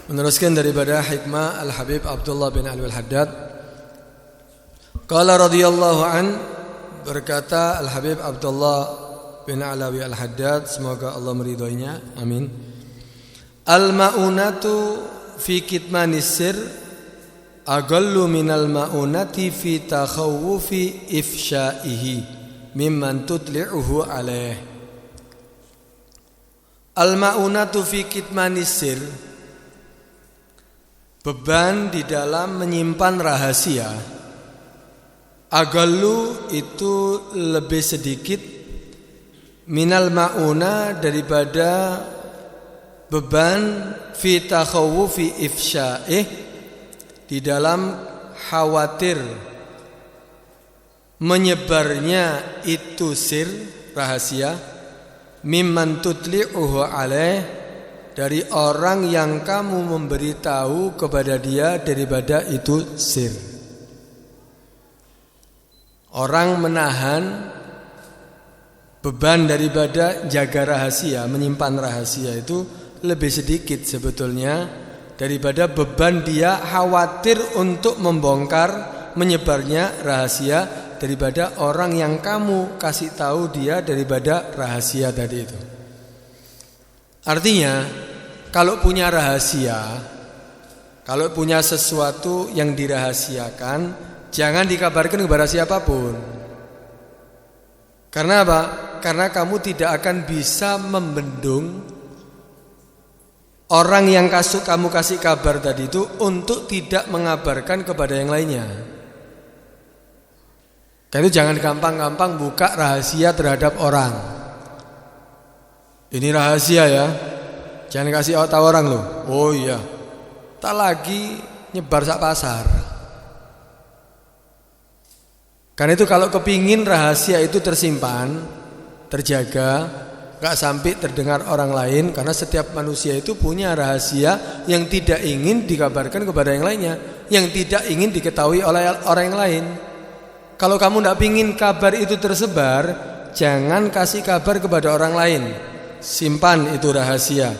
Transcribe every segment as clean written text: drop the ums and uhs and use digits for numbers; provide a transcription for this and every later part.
Meneruskan daripada hikmah Al-Habib Abdullah bin Alwi Al-Haddad. Qala radhiyallahu an, berkata Al-Habib Abdullah bin Alwi Al-Haddad, semoga Allah meridhoinya, amin. Al-ma'unatu fi kitmanis sir aghallu minal ma'unati fi takhawufi ifsha'ihi mimman tutli'uhu alaih. Al-ma'unatu fi kitmanis sir, beban di dalam menyimpan rahasia. Aghallu itu lebih sedikit, minal ma'una daripada beban fi takhawufi ifsya'ih, di dalam khawatir menyebarnya itu sir, rahasia, mimman tutli'uhu alaih, dari orang yang kamu memberitahu kepada dia daripada itu sir. Orang menahan beban daripada jaga rahasia, menyimpan rahasia itu lebih sedikit sebetulnya daripada beban dia khawatir untuk membongkar menyebarnya rahasia daripada orang yang kamu kasih tahu dia daripada rahasia tadi itu. Artinya, kalau punya rahasia, kalau punya sesuatu yang dirahasiakan, jangan dikabarkan kepada siapapun. Karena apa? Karena kamu tidak akan bisa membendung orang yang kamu kasih kabar tadi itu untuk tidak mengabarkan kepada yang lainnya. Karena itu jangan gampang-gampang buka rahasia terhadap orang. Ini rahasia ya, jangan kasih tahu orang loh. Oh iya, tak lagi nyebar sak pasar. Karena itu kalau kepingin rahasia itu tersimpan, terjaga, gak sampai terdengar orang lain. Karena setiap manusia itu punya rahasia yang tidak ingin dikabarkan kepada yang lainnya, yang tidak ingin diketahui oleh orang yang lain. Kalau kamu gak pingin kabar itu tersebar, jangan kasih kabar kepada orang lain. Simpan itu rahasia.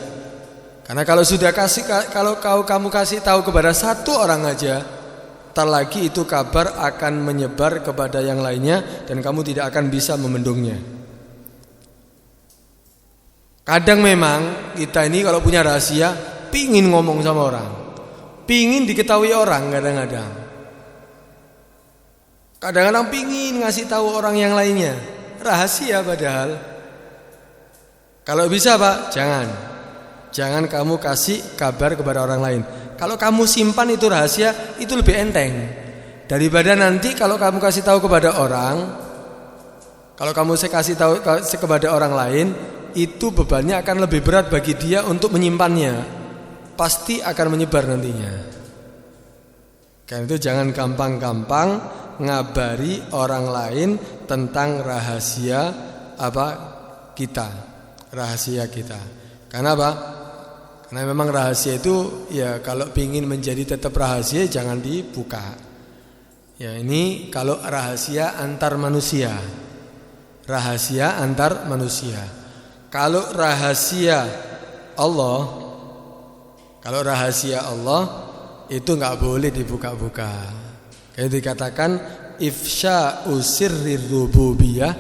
Karena kalau sudah kamu kasih tahu kepada satu orang aja, tak lagi itu kabar akan menyebar kepada yang lainnya dan kamu tidak akan bisa membendungnya. Kadang memang kita ini kalau punya rahasia pingin ngomong sama orang, pingin diketahui orang kadang-kadang. Kadang-kadang pingin ngasih tahu orang yang lainnya, rahasia padahal. Kalau bisa Pak, jangan kamu kasih kabar kepada orang lain. Kalau kamu simpan itu rahasia, itu lebih enteng daripada nanti kalau kamu kasih tahu kepada orang. Kalau kamu kasih tahu kepada orang lain, itu bebannya akan lebih berat bagi dia untuk menyimpannya. Pasti akan menyebar nantinya. Karena itu jangan gampang-gampang ngabari orang lain tentang rahasia kita. Rahasia kita. Karena apa? Karena memang rahasia itu ya kalau pingin menjadi tetap rahasia jangan dibuka. Ya ini kalau rahasia antar manusia. Rahasia antar manusia. Kalau rahasia Allah itu enggak boleh dibuka-buka. Kayak dikatakan ifsya'u sirrir rububiyah,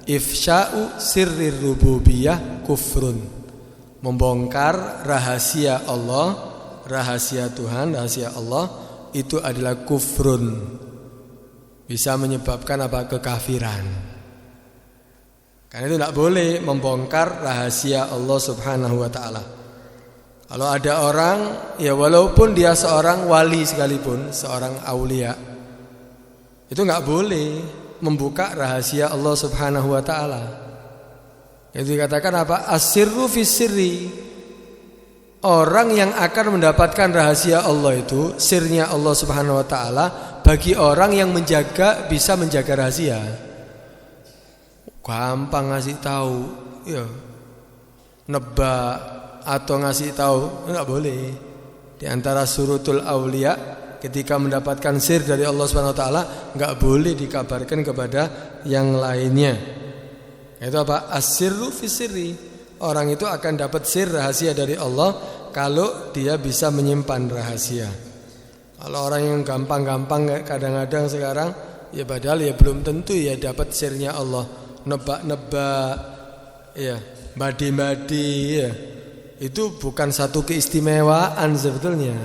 ifsya'u sirrir rububiyah kufrun. Membongkar rahasia Allah, rahasia Tuhan, rahasia Allah itu adalah kufrun. Bisa menyebabkan kekafiran. Karena itu tidak boleh membongkar rahasia Allah Subhanahu wa taala. Kalau ada orang, ya walaupun dia seorang wali sekalipun, seorang aulia, itu enggak boleh membuka rahasia Allah Subhanahu wa taala. Itu dikatakan As-sirru fis sirri. Orang yang akan mendapatkan rahasia Allah itu, sirnya Allah Subhanahu wa taala bagi orang yang bisa menjaga rahasia. Gampang ngasih tahu, ya. Nebak atau ngasih tahu enggak boleh. Di antara surutul aulia ketika mendapatkan sir dari Allah Subhanahu wa taala enggak boleh dikabarkan kepada yang lainnya. Itu As-sirru fis sirri. Orang itu akan dapat sir rahasia dari Allah kalau dia bisa menyimpan rahasia. Kalau orang yang gampang-gampang kadang-kadang sekarang ya padahal ya belum tentu ya dapat sirnya Allah. Nebak-nebak, ya, badi-badi, ya. Itu bukan satu keistimewaan sebetulnya.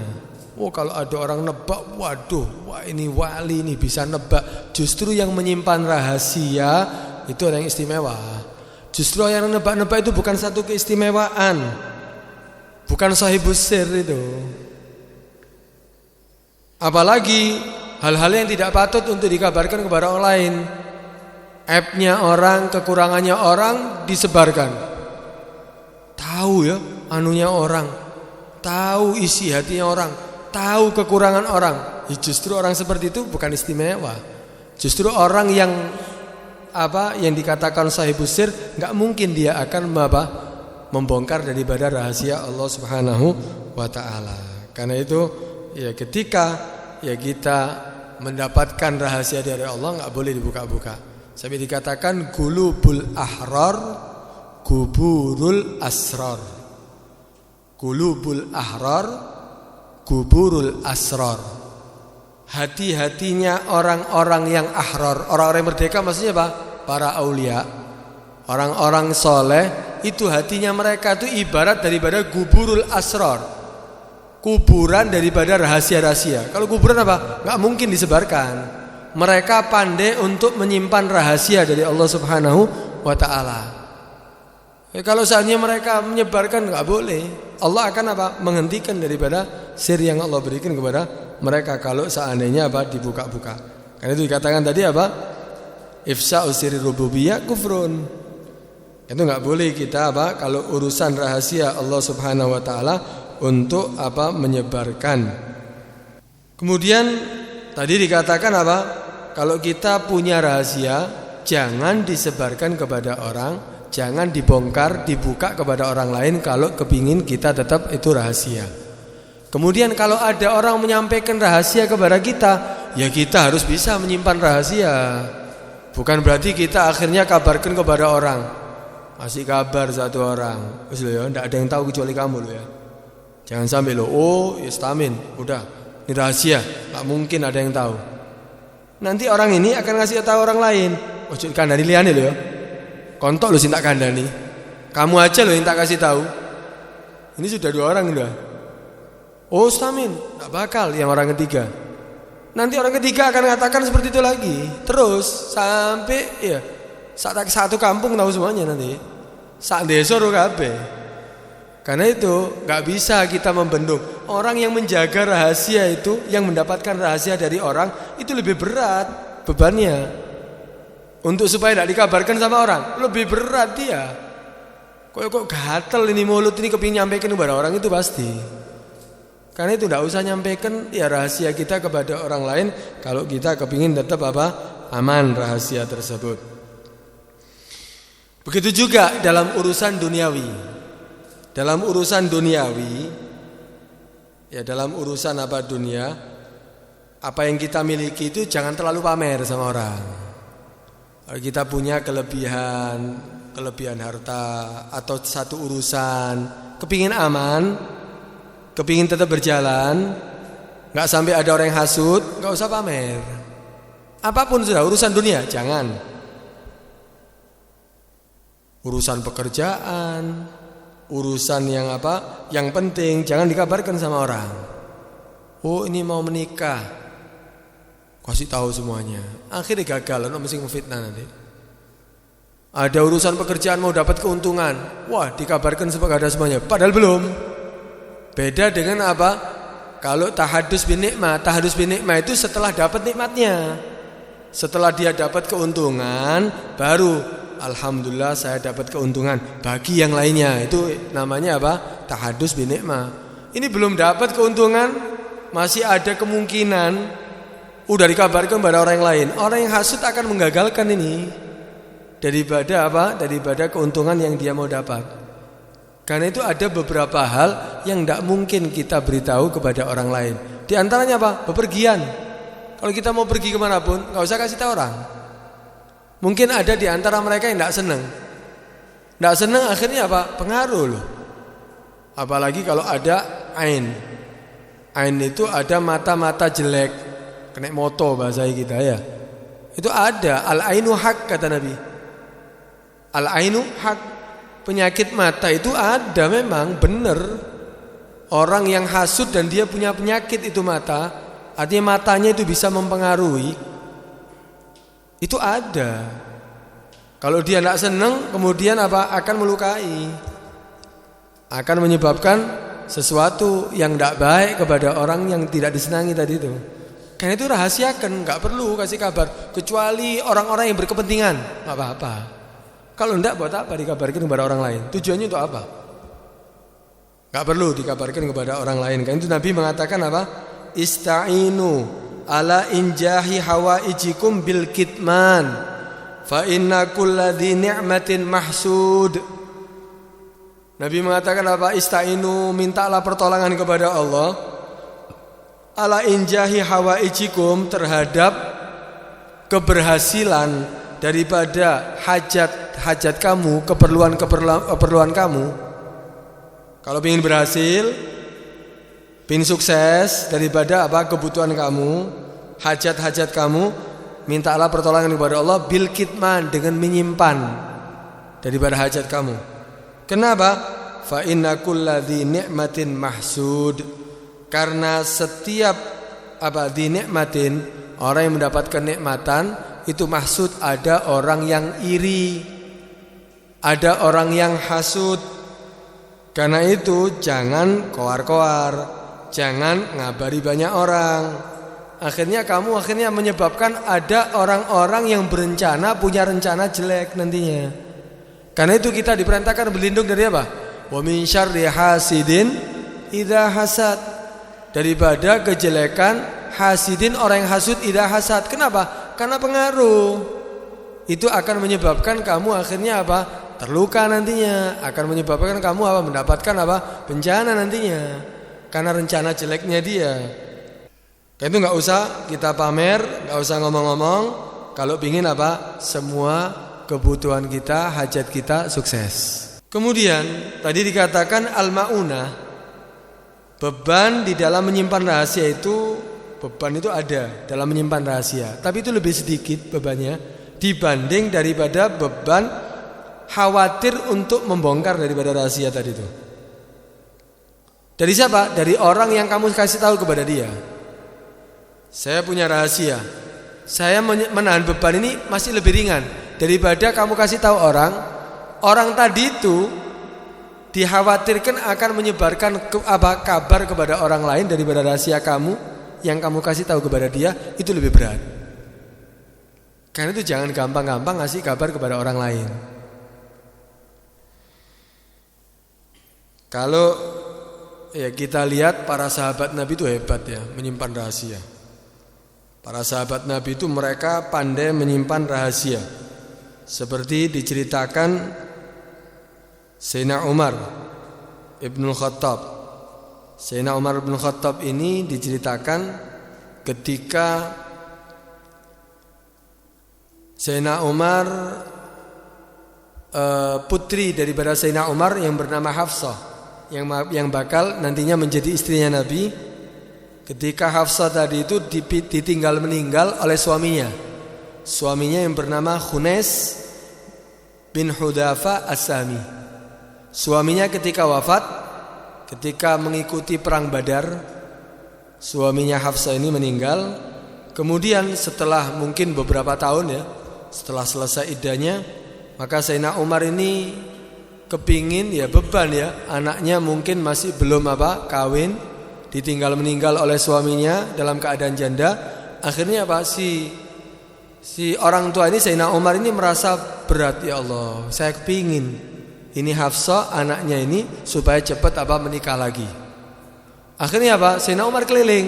Oh, kalau ada orang nebak, waduh, wah ini wali ini bisa nebak. Justru yang menyimpan rahasia itu orang yang istimewa. Justru yang nebak-nebak itu bukan satu keistimewaan. Bukan sahibus sir itu. Apalagi hal-hal yang tidak patut untuk dikabarkan kepada orang lain. Aibnya orang, kekurangannya orang disebarkan. Tahu ya anunya orang, tahu isi hatinya orang, tahu kekurangan orang. Ya, justru orang seperti itu bukan istimewa. Justru orang yang yang dikatakan sahibus sir, enggak mungkin dia akan membongkar daripada rahasia Allah Subhanahu wa taala. Karena itu ya ketika ya kita mendapatkan rahasia dari Allah enggak boleh dibuka-buka. Sampai dikatakan gulubul ahrar kuburul asrar. Gulubul ahrar kuburul asrar. Hati-hatinya orang-orang yang ahrar, orang-orang yang merdeka maksudnya apa? Para aulia, orang-orang soleh, itu hatinya mereka itu ibarat daripada kuburul asrar, kuburan daripada rahasia-rahasia. Kalau kuburan apa? Nggak mungkin disebarkan. Mereka pandai untuk menyimpan rahasia dari Allah Subhanahu wa taala. Kalau seandainya mereka menyebarkan nggak boleh. Allah akan menghentikan daripada sir yang Allah berikan kepada mereka kalau seandainya dibuka-buka. Karena itu dikatakan tadi ifsa'u sirri rububiyah kufrun. Itu nggak boleh kita kalau urusan rahasia Allah Subhanahu wa taala untuk menyebarkan. Kemudian tadi dikatakan kalau kita punya rahasia jangan disebarkan kepada orang, jangan dibongkar, dibuka kepada orang lain kalau kepingin kita tetap itu rahasia. Kemudian kalau ada orang menyampaikan rahasia kepada kita, ya kita harus bisa menyimpan rahasia. Bukan berarti kita akhirnya kabarkan kepada orang. Masih kabar satu orang. Wis lho ya, enggak ada yang tahu kecuali kamu lho ya. Jangan sampai ya stamin, udah. Ini rahasia, enggak mungkin ada yang tahu. Nanti orang ini akan ngasih tahu orang lain. Ojo kandhani liyane lho ya. Kontok lho sing tak kandhani. Kamu aja lho yang tak kasih tahu. Ini sudah 2 orang udah. Oh stamin, enggak bakal yang orang ketiga. Nanti orang ketiga akan mengatakan seperti itu lagi. Terus sampai ya satu kampung tahu semuanya nanti. Sak desa ro kabeh. Karena itu enggak bisa kita membendung. Orang yang menjaga rahasia itu, yang mendapatkan rahasia dari orang itu lebih berat bebannya. Untuk supaya tidak dikabarkan sama orang, lebih berat dia. Kok gatel ini mulut ini kepingin nyampaikan kepada orang itu pasti. Karena itu tidak usah nyampaikan ya rahasia kita kepada orang lain kalau kita kepingin tetap aman rahasia tersebut. Begitu juga dalam urusan duniawi. Dalam urusan duniawi, ya dalam urusan dunia, apa yang kita miliki itu jangan terlalu pamer sama orang. Kalau kita punya kelebihan harta atau satu urusan, kepingin aman, kepingin tetap berjalan, nggak sampai ada orang yang hasut, nggak usah pamer. Apapun sudah urusan dunia, jangan. Urusan pekerjaan, urusan yang penting jangan dikabarkan sama orang. Oh ini mau menikah, kasih tahu semuanya. Akhirnya gagal, mesti ngefitnah nanti. Ada urusan pekerjaan mau dapat keuntungan, wah dikabarkan kepada semuanya. Padahal belum. Beda dengan kalau tahadus bin nikmah. Tahadus bin nikmah itu setelah dapat nikmatnya. Setelah dia dapat keuntungan, baru alhamdulillah saya dapat keuntungan bagi yang lainnya. Itu namanya tahadus bin nikmah. Ini belum dapat keuntungan, masih ada kemungkinan udah dikabarkan pada orang yang lain. Orang yang hasud akan menggagalkan ini daripada keuntungan yang dia mau dapat. Karena itu ada beberapa hal yang tidak mungkin kita beritahu kepada orang lain. Di antaranya bepergian. Kalau kita mau pergi kemanapun, nggak usah kasih tahu orang. Mungkin ada di antara mereka yang tidak senang. Tidak senang akhirnya pengaruh loh. Apalagi kalau ada ain. Ain itu ada mata-mata jelek, kena moto bahasa kita ya. Itu ada, al-ainu hak kata Nabi. Al-ainu hak, penyakit mata itu ada memang, benar. Orang yang hasud dan dia punya penyakit itu mata, artinya matanya itu bisa mempengaruhi. Itu ada. Kalau dia tidak senang, kemudian apa? Akan melukai, akan menyebabkan sesuatu yang tidak baik kepada orang yang tidak disenangi tadi itu. Karena itu rahasiakan, nggak perlu kasih kabar, kecuali orang-orang yang berkepentingan, nggak apa-apa. Kalau enggak, buat apa dikabarkan kepada orang lain? Tujuannya untuk apa? Nggak perlu dikabarkan kepada orang lain. Karena itu Nabi mengatakan apa? Ista'inu ala injahi hawaijikum bil kitman, fa inna kulladhi ni'matin mahsud. Nabi mengatakan apa? Ista'inu, mintalah pertolongan kepada Allah ala injahi hawaijikum, terhadap keberhasilan daripada hajat kamu, keperluan kamu. Kalau ingin berhasil, ingin sukses daripada apa? Kebutuhan kamu, hajat kamu, mintalah pertolongan kepada Allah bil kitman, dengan menyimpan daripada hajat kamu. Kenapa? Fa inna kulladzi ni'matin mahsud. Karena setiap di nikmatin, orang yang mendapatkan nikmatan itu maksud, ada orang yang iri, ada orang yang hasud. Karena itu jangan koar-koar, jangan ngabari banyak orang. Akhirnya kamu menyebabkan ada orang-orang yang berencana, punya rencana jelek nantinya. Karena itu kita diperintahkan berlindung dari apa? Wa min syarri hasidin idza hasad, daripada kejelekan hasidin, orang yang hasud, idza hasad. Kenapa? Karena pengaruh itu akan menyebabkan kamu akhirnya apa? Terluka nantinya, akan menyebabkan kamu apa? Mendapatkan apa? Bencana nantinya, karena rencana jeleknya dia. Karena itu nggak usah kita pamer, nggak usah ngomong-ngomong. Kalau pingin apa? Semua kebutuhan kita, hajat kita sukses. Kemudian tadi dikatakan al-maunah, beban di dalam menyimpan rahasia itu, beban itu ada dalam menyimpan rahasia, tapi itu lebih sedikit bebannya dibanding daripada beban khawatir untuk membongkar daripada rahasia tadi itu. Dari siapa? Dari orang yang kamu kasih tahu kepada dia. Saya punya rahasia, saya menahan beban ini masih lebih ringan daripada kamu kasih tahu orang tadi itu dikhawatirkan akan menyebarkan kabar kepada orang lain daripada rahasia kamu yang kamu kasih tahu kepada dia, itu lebih berat. Karena itu jangan gampang-gampang ngasih kabar kepada orang lain. Kalau ya kita lihat para sahabat Nabi itu hebat ya, menyimpan rahasia. Para sahabat Nabi itu mereka pandai menyimpan rahasia. Seperti diceritakan Sayyidina Umar Ibn Khattab. Sayyidina Umar Ibn Khattab ini diceritakan ketika Sayyidina Umar, putri daripada Sayyidina Umar yang bernama Hafsah, yang bakal nantinya menjadi istrinya Nabi. Ketika Hafsah tadi itu ditinggal meninggal oleh suaminya. Suaminya yang bernama Khunes bin Hudzafa As-Sami. Suaminya ketika wafat, ketika mengikuti perang Badar, suaminya Hafsah ini meninggal. Kemudian setelah mungkin beberapa tahun ya, setelah selesai iddahnya, maka Sayyidina Umar ini kepingin ya, beban ya, anaknya mungkin masih belum kawin, ditinggal meninggal oleh suaminya dalam keadaan janda. Akhirnya si orang tua ini, Sayyidina Umar ini merasa berat, ya Allah, saya kepingin ini Hafsah anaknya ini supaya cepat menikah lagi. Akhirnya Sayyidina Umar keliling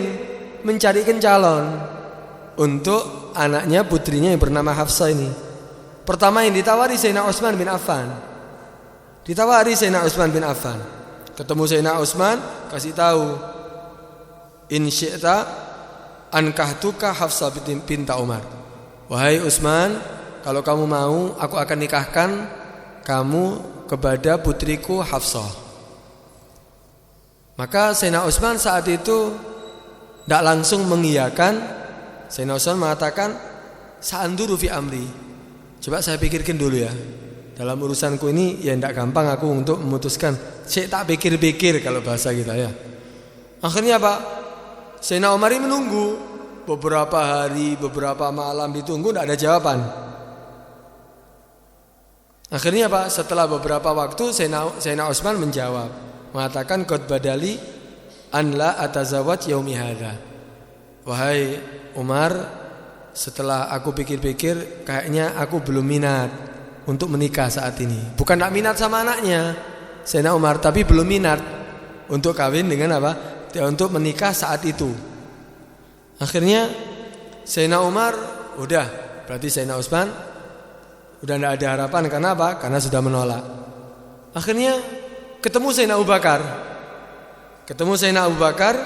mencarikan calon untuk anaknya, putrinya yang bernama Hafsah ini. Pertama yang ditawari Sayyidina Utsman bin Affan. Ketemu Sayyidina Utsman, kasih tahu, in syi'ta ankahtuka Hafsah binta Umar. Wahai Utsman, kalau kamu mau, aku akan nikahkan kamu kepada putriku Hafsah. Maka Sayyidina Utsman saat itu tidak langsung mengiyakan. Sayyidina Utsman mengatakan, sa'anduru fi amri. Coba saya pikirkan dulu ya. Dalam urusanku ini ya tidak gampang aku untuk memutuskan. Saya tak pikir-pikir kalau bahasa kita ya. Akhirnya Pak, Sayyidina Umar ini menunggu beberapa hari, beberapa malam ditunggu, tidak ada jawaban. Akhirnya Pak, setelah beberapa waktu Sayyidina Utsman menjawab, mengatakan qad badali an la atazawwaj yaumi hadza. Wahai Umar, setelah aku pikir-pikir kayaknya aku belum minat untuk menikah saat ini. Bukan tak minat sama anaknya Sayyidina Umar, tapi belum minat untuk kawin dengan apa? Untuk menikah saat itu. Akhirnya Sayyidina Umar udah, berarti Sayyidina Utsman udah tidak ada harapan. Karena apa? Karena sudah menolak. Akhirnya ketemu Sayyidina Abu Bakar.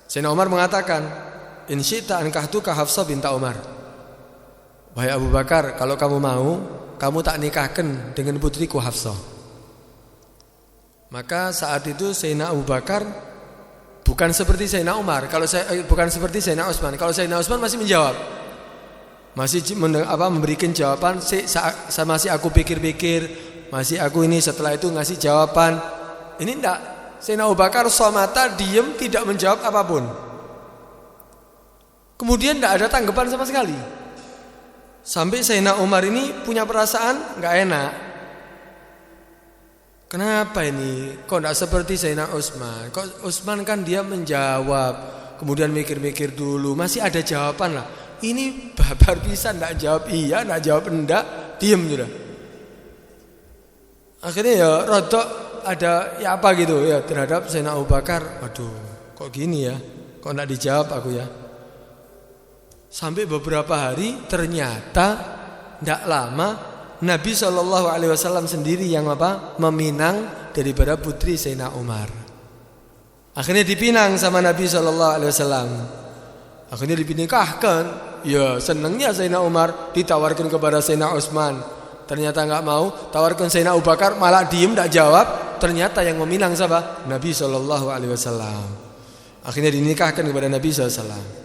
Sayyidina Umar mengatakan, in syi'ta ankahtuka Hafsah binta Umar. Wahai Abu Bakar, kalau kamu mau, kamu tak nikahkan dengan putriku Hafsah. Maka saat itu Sayyidina Abu Bakar bukan seperti Sayyidina Umar, bukan seperti Sayyidina Utsman. Kalau Sayyidina Utsman masih menjawab, masih memberikan jawaban. Masih aku pikir-pikir, masih aku ini setelah itu ngasih jawaban. Ini enggak. Sayyidina Abu Bakar somata diam, tidak menjawab apapun. Kemudian enggak ada tanggapan sama sekali. Sampai Sayyidina Umar ini punya perasaan enggak enak. Kenapa ini? Kok enggak seperti Sayyidina Utsman? Kok Utsman kan dia menjawab, kemudian mikir-mikir dulu, masih ada jawaban lah. Ini babar pisan, enggak jawab iya, enggak jawab enggak, diam sudah. Akhirnya ya rodok ada ya apa gitu ya terhadap Sayyidina Abu Bakar. Waduh, kok gini ya? Kok enggak dijawab aku ya? Sampai beberapa hari ternyata tidak lama Nabi SAW sendiri yang meminang daripada putri Sayyidina Umar. Akhirnya dipinang sama Nabi SAW. Akhirnya dinikahkan. Ya senangnya Sayyidina Umar ditawarkan kepada Sayyidina Utsman. Ternyata enggak mau. Tawarkan Sayyidina Abu Bakar malah diem tidak jawab. Ternyata yang meminang siapa? Nabi SAW. Akhirnya dinikahkan kepada Nabi SAW.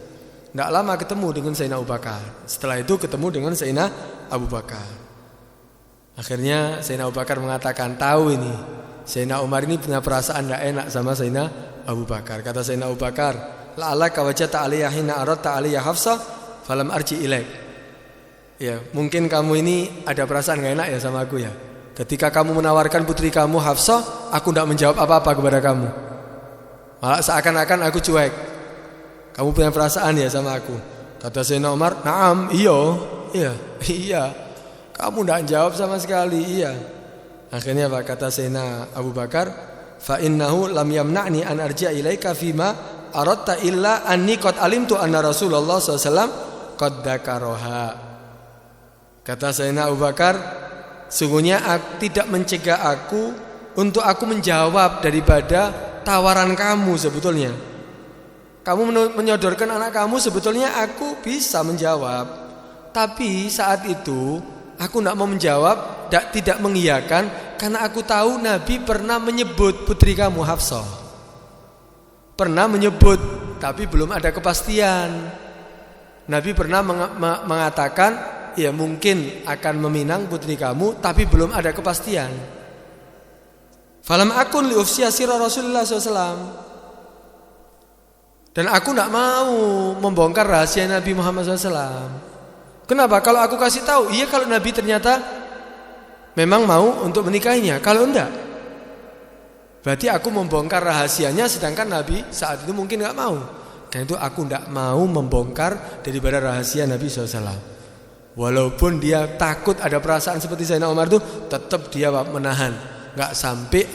Tidak lama ketemu dengan Sayyidina Abu Bakar. Setelah itu ketemu dengan Sayyidina Abu Bakar. Akhirnya Sayyidina Abu Bakar mengatakan, tahu ini Sayyidina Umar ini punya perasaan tidak enak sama Sayyidina Abu Bakar. Kata Sayyidina Abu Bakar, la'alaka wajata aliyah hina aradta aliyah Hafsah falam arji ilaik. Ya, mungkin kamu ini ada perasaan tidak enak ya sama aku ya. Ketika kamu menawarkan putri kamu Hafsah, aku tidak menjawab apa-apa kepada kamu. Malah seakan-akan aku cuek. Kamu punya perasaan ya sama aku. Kata Sayyidina Umar, "Na'am, iya. Kamu tidak jawab sama sekali, iya." Akhirnya apa kata Sayyidina Abu Bakar? Fa innahu lam yamna'ni an arji'a ilaika fima aradta illa anni qad alimtu anna Rasulullah SAW qad dzakaraha. Kata Sayyidina Abu Bakar, sungguhnya tidak mencegah aku untuk aku menjawab daripada tawaran kamu sebetulnya. Kamu menyodorkan anak kamu, sebetulnya aku bisa menjawab. Tapi saat itu aku tidak mau menjawab, tidak mengiyakan, karena aku tahu Nabi pernah menyebut putri kamu Hafsah. Pernah menyebut, tapi belum ada kepastian. Nabi pernah mengatakan, ya mungkin akan meminang putri kamu, tapi belum ada kepastian. Falam akun liufsiya sirra Rasulullah SAW. Dan aku tidak mau membongkar rahasia Nabi Muhammad SAW. Kenapa? Kalau aku kasih tahu, iya kalau Nabi ternyata memang mau untuk menikahinya. Kalau enggak, berarti aku membongkar rahasianya, sedangkan Nabi saat itu mungkin enggak mau. Dan itu aku enggak mau membongkar daripada rahasia Nabi SAW. Walaupun dia takut ada perasaan seperti Sayyidina Umar itu, tetap dia menahan. Enggak sampai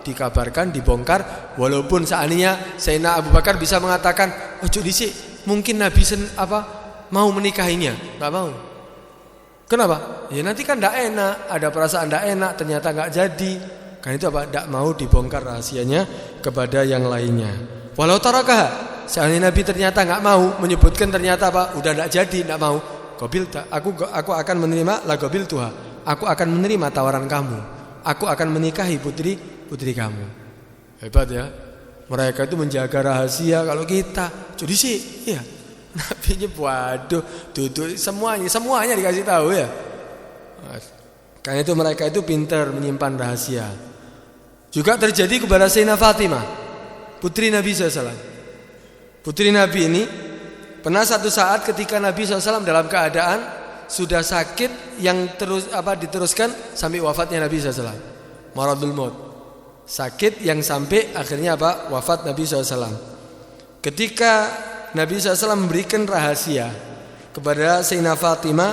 dikabarkan, dibongkar. Walaupun seandainya Sayyidina Abu Bakar bisa mengatakan, ojo dhisik, mungkin Nabi mau menikahinya. Enggak mau. Kenapa? Ya nanti kan enggak enak, ada perasaan enggak enak, ternyata enggak jadi. Karena itu enggak mau dibongkar rahasianya kepada yang lainnya. Walau tarakah, seandainya Nabi ternyata enggak mau menyebutkan, ternyata udah enggak jadi, enggak mau. Aku akan menerima la qabiltuha. Aku akan menerima tawaran kamu. Aku akan menikahi putri kamu. Hebat ya. Mereka itu menjaga rahasia, kalau kita jadi sih, ya. Nabinya waduh, duduk semuanya dikasih tahu ya. Karena itu mereka itu pintar menyimpan rahasia. Juga terjadi kepada Sayyidah Fatimah, putri Nabi SAW. Putri Nabi ini pernah satu saat ketika Nabi SAW dalam keadaan sudah sakit yang diteruskan sampai wafatnya Nabi SAW. Maradul maut. Sakit yang sampai akhirnya wafat Nabi SAW. Ketika Nabi SAW memberikan rahasia kepada Sayyidah Fatimah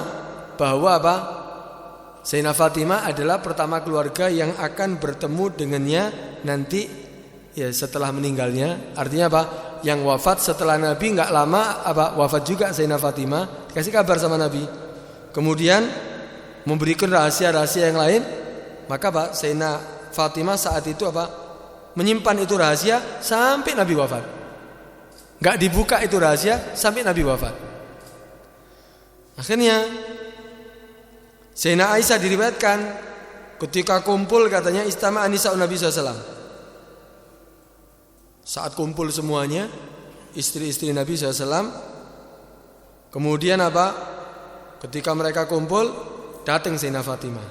bahwa Sayyidah Fatimah adalah pertama keluarga yang akan bertemu dengannya nanti ya setelah meninggalnya. Artinya yang wafat setelah Nabi enggak lama wafat juga Sayyidah Fatimah, dikasih kabar sama Nabi. Kemudian memberikan rahasia-rahasia yang lain, maka Sayyidah Fatimah saat itu menyimpan itu rahasia sampai Nabi wafat. Enggak dibuka itu rahasia sampai Nabi wafat. Akhirnya Sayyidah Aisyah diriwayatkan ketika kumpul katanya istama nisa'un Nabi SAW. Saat kumpul semuanya istri-istri Nabi SAW, kemudian ketika mereka kumpul datang Sayyidah Fatimah.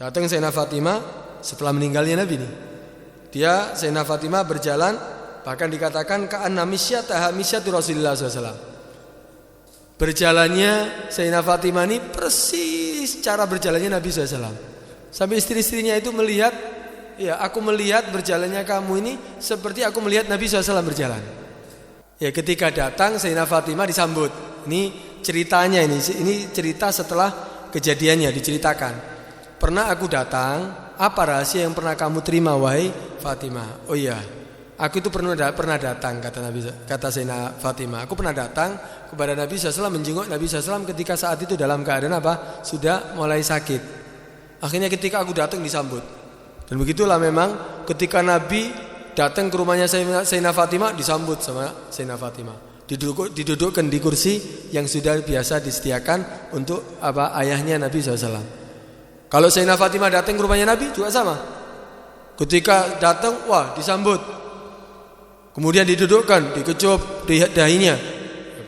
Datang Sayyidah Fatimah setelah meninggalnya Nabi nih. Sayyidah Fatimah berjalan, bahkan dikatakan ka'anna misyatu Rasulullah SAW. Berjalannya Sayyidah Fatimah ini persis cara berjalannya Nabi SAW. Sampai istri-istrinya itu melihat, ya aku melihat berjalannya kamu ini seperti aku melihat Nabi SAW berjalan. Ya ketika datang Sayyidah Fatimah disambut. Ini ceritanya ini cerita setelah kejadiannya diceritakan. Pernah aku datang, apa rahasia yang pernah kamu terima wahai Fatimah? Oh iya, aku itu pernah datang kata Sayyidah Fatimah. Aku pernah datang kepada Nabi SAW, menjenguk Nabi SAW ketika saat itu dalam keadaan sudah mulai sakit. Akhirnya ketika aku datang disambut. Dan begitulah memang ketika Nabi datang ke rumahnya Sayyidah Fatimah disambut sama Sayyidah Fatimah. Didudukkan di kursi yang sudah biasa disediakan untuk ayahnya Nabi SAW. Kalau Sayyidah Fatimah datang ke rumahnya Nabi juga sama. Ketika datang, disambut. Kemudian didudukkan, dikecup di dahinya.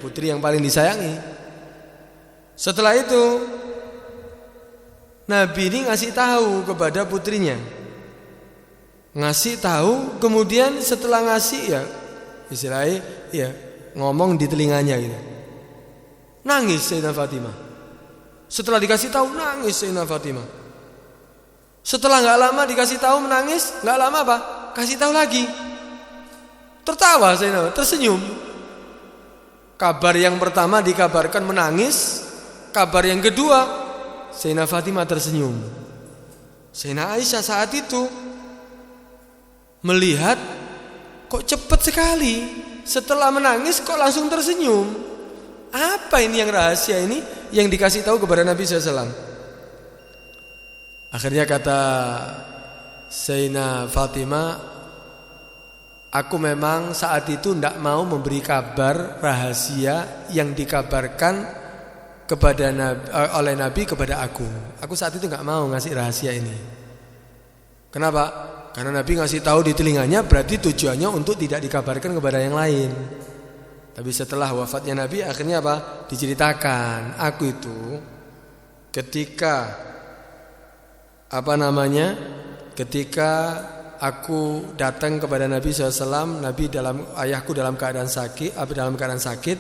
Putri yang paling disayangi. Setelah itu Nabi ini ngasih tahu kepada putrinya. Ngasih tahu, kemudian setelah ngasih ya istilahnya ya ngomong di telinganya gitu. Nangis Sayyidah Fatimah. Setelah dikasih tahu nangis Sayyidah Fatimah. Setelah enggak lama dikasih tahu menangis, enggak lama kasih tahu lagi. Tertawa Sayyidah, tersenyum. Kabar yang pertama dikabarkan menangis, kabar yang kedua Sayyidah Fatimah tersenyum. Sayyidah Aisyah saat itu melihat kok cepat sekali, setelah menangis kok langsung tersenyum. Apa ini yang rahasia ini yang dikasih tahu kepada Nabi SAW? Akhirnya kata Sayyidah Fatimah, aku memang saat itu tidak mau memberi kabar rahasia yang dikabarkan kepada oleh Nabi kepada aku. Aku saat itu nggak mau ngasih rahasia ini. Kenapa? Karena Nabi ngasih tahu di telinganya berarti tujuannya untuk tidak dikabarkan kepada yang lain. Tapi setelah wafatnya Nabi akhirnya diceritakan, aku itu ketika ketika aku datang kepada Nabi SAW, ayahku dalam keadaan sakit,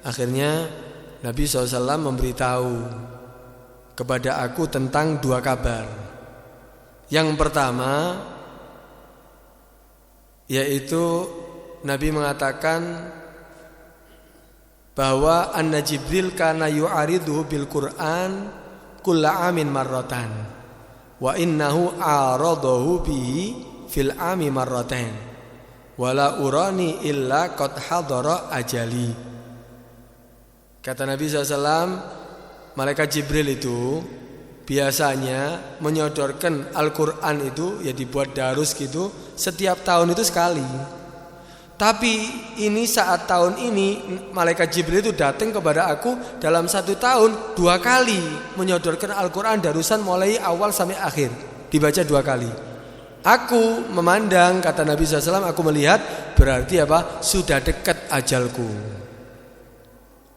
akhirnya Nabi SAW memberitahu kepada aku tentang dua kabar. Yang pertama yaitu Nabi mengatakan bahwa anna Jibril kana yu'ariduhu bil Qur'an kulla amin marratan wa innahu aradahu bihi fil ami marratain wala urani illa qad hadara ajali. Kata Nabi SAW, malaikat Jibril itu biasanya menyodorkan Al-Quran itu ya dibuat darus gitu setiap tahun itu sekali. Tapi ini saat tahun ini malaikat Jibril itu datang kepada aku dalam satu tahun 2 kali menyodorkan Al-Quran darusan mulai awal sampai akhir, dibaca 2 kali. Aku memandang, kata Nabi SAW, aku melihat, berarti apa? Sudah dekat ajalku.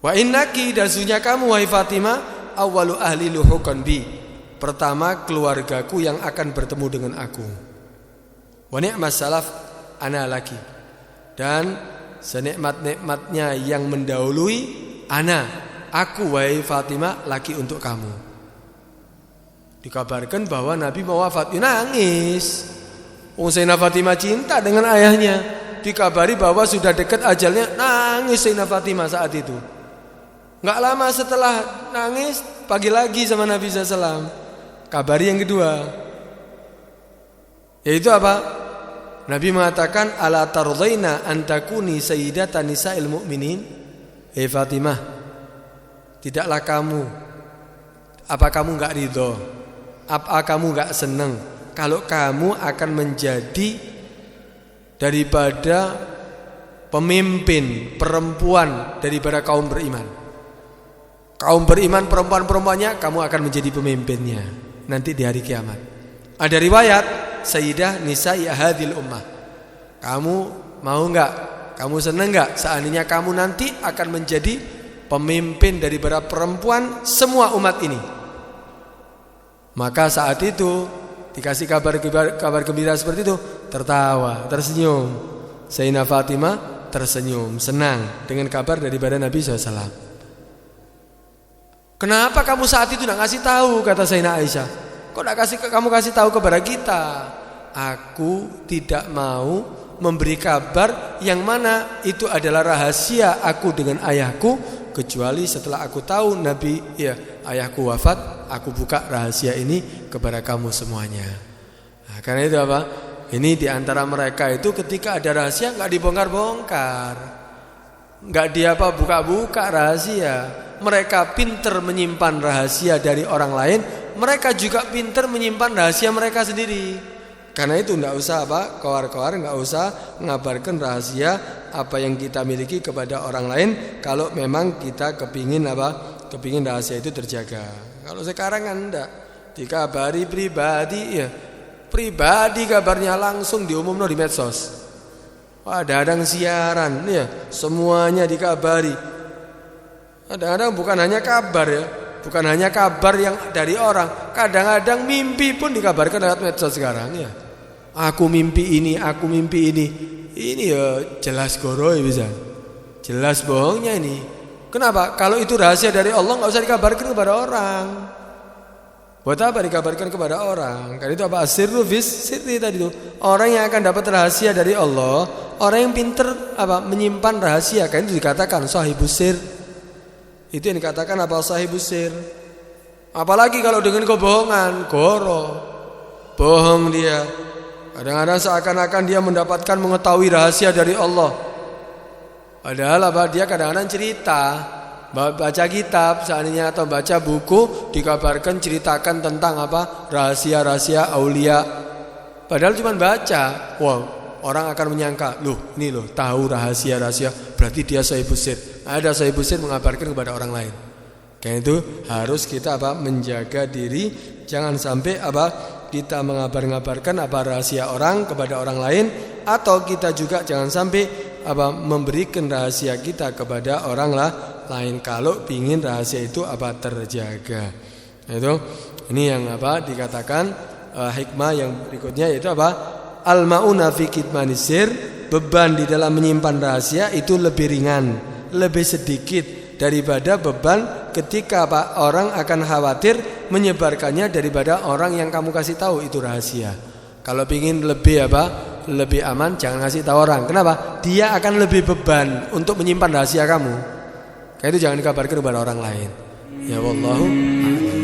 Wa innaki, dan sesungguhnya kamu wahai Fatimah, awwalu ahli luhuqan bi, pertama keluargaku yang akan bertemu dengan aku. Wa ni'mas salaf ana laki, dan senikmat-nikmatnya yang mendahului ana, aku wahai Fatimah, laki untuk kamu. Dikabarkan bahwa Nabi mau wafat, nangis. Sayyidah Fatimah cinta dengan ayahnya. Dikabari bahwa sudah dekat ajalnya, nangis Sayyidah Fatimah saat itu. Enggak lama setelah nangis, pagi lagi sama Nabi SAW. Kabari yang kedua, yaitu apa? Nabi mengatakan, ala tardaina an takuni sayyidatan nisa'il mu'minin. Fatimah, tidaklah kamu, apa kamu enggak ridho? Apa kamu enggak senang kalau kamu akan menjadi daripada pemimpin perempuan daripada kaum beriman? Kaum beriman perempuan-perempuannya, kamu akan menjadi pemimpinnya nanti di hari kiamat. Ada riwayat Sayyidah Nisa'i hadhil ummah. Kamu mau enggak? Kamu senang enggak seandainya kamu nanti akan menjadi pemimpin daripada perempuan semua umat ini? Maka saat itu dikasih kabar gembira seperti itu, tertawa, tersenyum. Sayyidah Fatimah tersenyum, senang dengan kabar daripada Nabi SAW. Kenapa kamu saat itu tidak kasih tahu, kata Sayyidah Aisyah. Kok tidak kamu kasih tahu kepada kita? Aku tidak mau memberi kabar yang mana itu adalah rahasia aku dengan ayahku, kecuali setelah aku tahu Nabi, ayahku wafat, aku buka rahasia ini kepada kamu semuanya. Nah, karena itu apa? Ini diantara mereka itu ketika ada rahasia nggak dibongkar-bongkar, nggak buka-buka rahasia. Mereka pinter menyimpan rahasia dari orang lain, mereka juga pinter menyimpan rahasia mereka sendiri. Karena itu enggak usah kowar-kowar, enggak usah mengabarkan rahasia apa yang kita miliki kepada orang lain kalau memang kita kepingin rahasia itu terjaga. Kalau sekarang kan enggak, dikabari pribadi pribadi kabarnya langsung diumumkan di medsos. Kadang-kadang siaran semuanya dikabari. Kadang-kadang bukan hanya kabar bukan hanya kabar yang dari orang, kadang-kadang mimpi pun dikabarkan lewat medsos sekarang Aku mimpi ini. Ini jelas goroi bisa. Jelas bohongnya ini. Kenapa? Kalau itu rahasia dari Allah enggak usah dikabarkan kepada orang. Buat apa dikabarkan kepada orang? Karena itu apa? Sirru fis sirri tadi itu. Orang yang akan dapat rahasia dari Allah, orang yang pinter menyimpan rahasia. Karena itu dikatakan sahibus sir. Itu yang dikatakan sahibus sir. Apalagi kalau dengan kebohongan, bohong dia. Kadang-kadang seakan-akan dia mendapatkan mengetahui rahasia dari Allah. Padahal dia kadang-kadang cerita, baca kitab seandainya atau baca buku dikabarkan ceritakan tentang rahasia-rahasia aulia. Padahal cuma baca. Wow, orang akan menyangka, ini tahu rahasia-rahasia, berarti dia sahibus sir. Ada sahibus sir mengabarkan kepada orang lain. Karena itu harus kita menjaga diri, jangan sampai kita mengabarkan rahasia orang kepada orang lain, atau kita juga jangan sampai memberikan rahasia kita kepada orang lain kalau ingin rahasia itu terjaga. Itu ini yang dikatakan hikmah yang berikutnya, yaitu al-mauna fi kitmanisir, beban di dalam menyimpan rahasia itu lebih ringan, lebih sedikit daripada beban ketika orang akan khawatir menyebarkannya daripada orang yang kamu kasih tahu itu rahasia. Kalau ingin lebih aman, jangan kasih tahu orang. Kenapa? Dia akan lebih beban untuk menyimpan rahasia kamu. Karena itu jangan dikabarkan kepada orang lain. Ya wallahu a'lam.